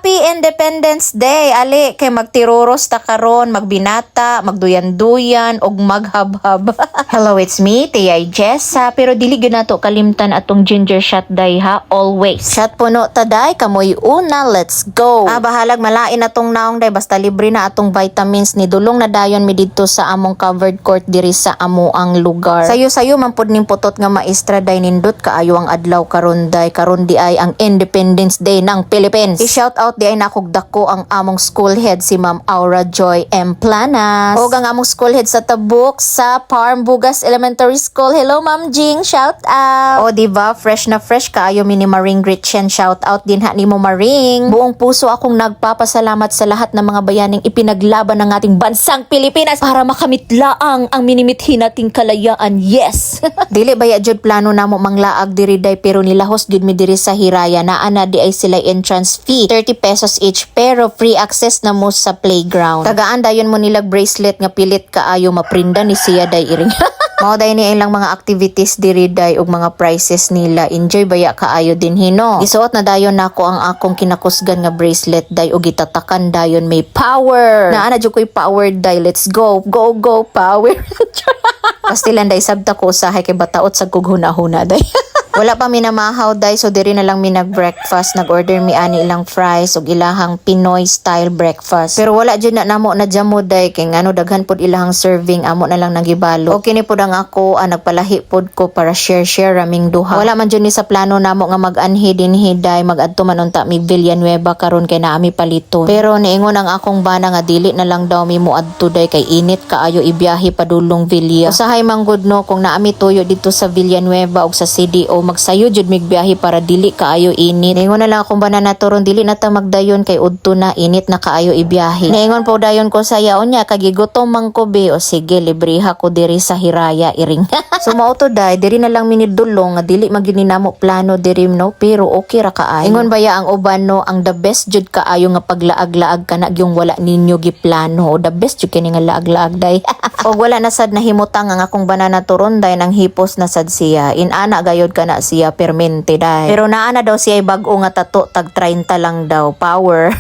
Happy Independence Day! Ali, kay magtiruros ta karon, magbinata, magduyan-duyan, og maghab-hab. Hello, it's me, Tiyay Jessa. Pero dili gyud nato kalimtan atong ginger shot day ha, always. Shot puno ta day, kamoy una, let's go! Bahalag malain atong naong day, basta libre na atong vitamins ni dulong na dayon mi didto sa among covered court diri sa amo ang lugar. Sayo-sayo man pud ning putot nga maestra day nindot kaayo ang adlaw karon day. Karon di ay ang Independence Day ng Philippines. I-shout out di ay nakugdako ang among school head si Ma'am Aura Joy M. Planas. O ang among school head sa Tabuk sa Parm Bugas Elementary School. Hello Ma'am Jing, shout out. O diba, fresh na fresh kaayo mi ni Maring Gretchen. Shout out din ha ni mo Maring. Buong puso akong nagpapasalamat sa lahat ng mga bayaning ipinaglaban ng ating bansang Pilipinas para makamit laang ang minimithi nating kalayaan. Yes. Dili baya jud plano namo manglaag diri day pero nilahos jud mi diri sa Hiraya na ana di ay sila entrance fee 30 pesos each pero free access na mo sa playground. Tagaan dayon mo nilag bracelet nga pilit kaayo maprinda ni siya day iring. Mao day ni ilang mga activities diri day ug mga prizes nila. Enjoy baya kaayo din hino. Isuot na dayon nako ang akong kinakusgan nga bracelet day ug gitatakan dayon may power. Naa na jud koy power day. Let's go. Go go power. Pastilan day sabta ko usahay kay bataot sa kughuna-huna day. Wala pa minamahaw day so diri na lang mi nag-breakfast. Nag-order mi ani ilang fries ug ilahang Pinoy style breakfast. Pero wala jud na namo na jamo day kay ngano daghan pod ilahang serving amo na lang nagibalo. Okay ni pod ang ako nagpalahi pod ko para share raming duha. Wala man jud ni sa plano namo nga mag-anhi dinhi day mag-adto man unta mi Villanueva karon kay naa mi paliton. Pero niingon ang akong bana nga dili na lang daw mi moadto day kay init kaayo ibiyahe padulong Villa. Usahay manggod no kung naa mi tuyo dito sa Villanueva ug sa CDO magsayo jud mig biyahe para dili kaayo init. Ningon na lang akong banana turon dili na ta magdayon kay udto na init na kaayo ibiyahe. Ningon po dayon ko sa yaon niya kagigutom man ko be o sige libreha ko diri sa Hiraya iring. So mao to day diri na lang minidulong nga dili magininamo plano diri no pero okay ra kaayo. Ingon baya ang uban no ang the best jud kaayo nga paglaag-laag kana yung wala ninyo giplano. O the best jud kini nga laag-laag day. Og wala na sad nahimutang ang akong banana turon day nang hipos na sad siya. Inana gayod kana siya permente day. Pero naana daw siya bag-o nga tato tag 30 lang daw power.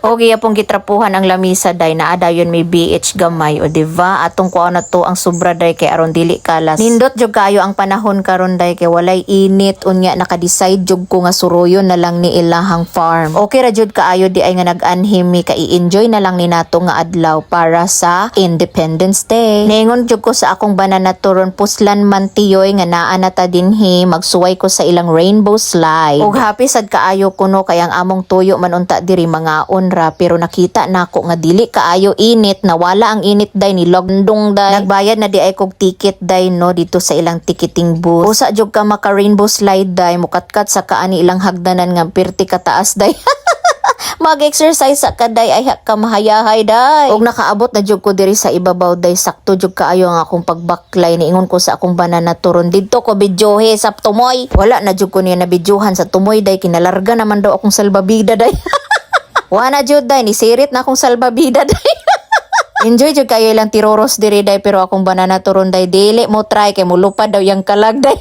O giya pong gitrapuhan ang lamisa day naa dayon may BH gamay o diva atong kuha na to ang sobra day kay aron dili kalas. Nindot jud kayo ang panahon karon day kay walay init unya naka-decide jud ko nga suroyon na lang ni ilahang farm. Okay ra jud kaayo di ay nga nag-anhim mi kay i-enjoy na lang ni nato nga adlaw para sa Independence Day. Ningon jud ko sa akong banana turon puslan man tiyoy nga naa na ta dinhi magsuway ko sa ilang rainbow slide. Ug happy sad kaayo kuno kay ang among tuyo man unta diri mangaon pero nakita nako nga dili kaayo init nawala ang init day ni logndong day nagbayad na di ay kog ticket day no dito sa ilang ticketing booth usa jud ka maka rainbow slide day mukatkat sa kaani ilang hagdanan nga perti kataas day. Mag-exercise sa kaday ay ka mahayahay day. Og nakaabot na jud ko diri sa ibabaw day sakto jud kaayo ang akong pagbaklay niingon ko sa akong banana turon didto ko bidyohe sa tumoy. Wala na jud ko niya na bidyohan sa tumoy day kinalarga naman daw akong salbabida day. Wana jud day ni sirit na akong salbabida day. Enjoy jud kayo ilang tiroros diri day pero akong banana turon day dili mo try kay mulupad daw yang kalag day.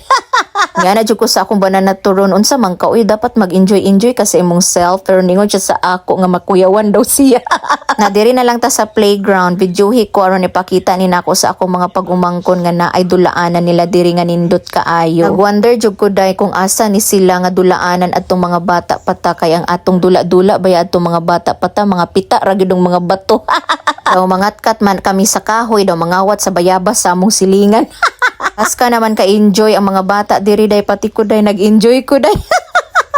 Nga na jud ko sa akong banana turon unsa man ka uy dapat mag-enjoy ka sa imong self pero ningon siya sa ako nga makuyawan daw siya. Na diri na lang ta sa playground videohi ko aron ipakita ni nako sa akong mga pag-umangkon nga naay dulaanan nila diri nga nindot kaayo. Nagwonder jud ko day kung asa ni sila nga dulaanan atong mga bata pata kay ang atong dula-dula baya atong mga bata pata mga pita ra gyud mga bato. Daw mangatkat man kami sa kahoy daw mangawat sa bayabas sa among silingan. Aska naman ka-enjoy ang mga bata diri day pati ko day nag-enjoy ko day.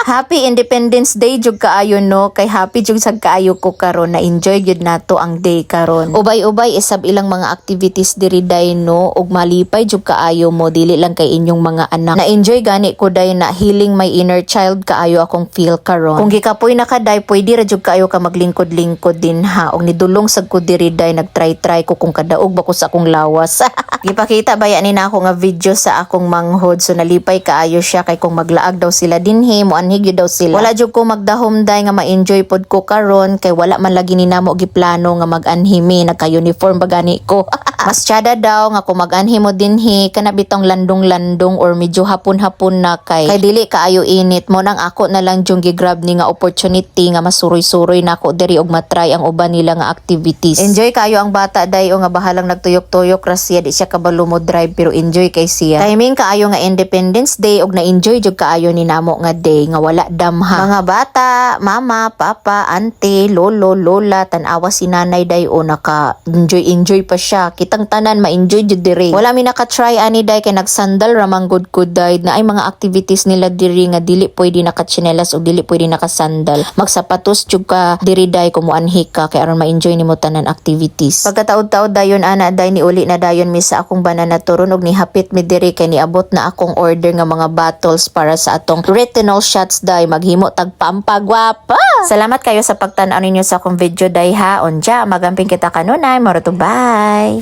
Happy Independence Day jud kaayo no kay happy jud sad kaayo ko karon na enjoy jud nato ang day karon. Ubay-ubay isab ilang mga activities diri day no ug malipay jud kaayo mo dili lang kay inyong mga anak. Na enjoy gani ko day na healing my inner child kaayo akong feel karon. Kung gikapoy na ka day pwede ra jud kaayo ka maglingkod-lingkod din ha og nidulong sad ko diri day nagtry ko kung kadaog ba ko sa akong lawas. Gipakita baya ni na ako nga video sa akong manghod so nalipay kaayo siya kay kung maglaag daw sila dinhi mo nagpanghi gyud daw sila. Wala jud ko magdahom day nga ma-enjoy pod ko karon kay wala man lagi ni namo giplano nga mag-anhimi, nagka-uniform bagani ko. Mas tiyada daw nga kung mag-anhi mo dinhi kana bitong landong-landong or medyo hapon-hapon na kay dili kaayo init mo nang ako na lang jung gigrab ni nga opportunity nga masuroy-suroy nako diri og matry ang uban nila nga activities. Enjoy kayo ang bata day o nga bahalang nagtuyok-tuyok ra siya, di siya kabalo mo drive pero enjoy kay siya. Timing kaayo nga Independence Day og na-enjoy jud kaayo ni namo nga day nga wala damha. Mga bata, mama, papa, auntie, lolo, lola, tan-awa si nanay day o naka-enjoy pa siya. Kitang tanan ma-enjoy jud diri. Wala mi naka-try ani day kay nagsandal ra man gud ko day na ay mga activities nila diri nga dili pwede naka-tsinelas o dili pwede naka-sandal. Magsapatos jud ka diri day kumuanhi ka kay aron ma-enjoy nimo tanan activities. Pagkataod-taod dayon ana day ni uli na dayon mi sa akong banana turon og ni hapit mi diri kay niabot na akong order nga mga bottles para sa atong retinol shots day maghimo tag pampagwapa. Salamat kayo sa pagtan-aw ninyo sa akong video day ha. Onja magamping kita kanunay. Maruto bye.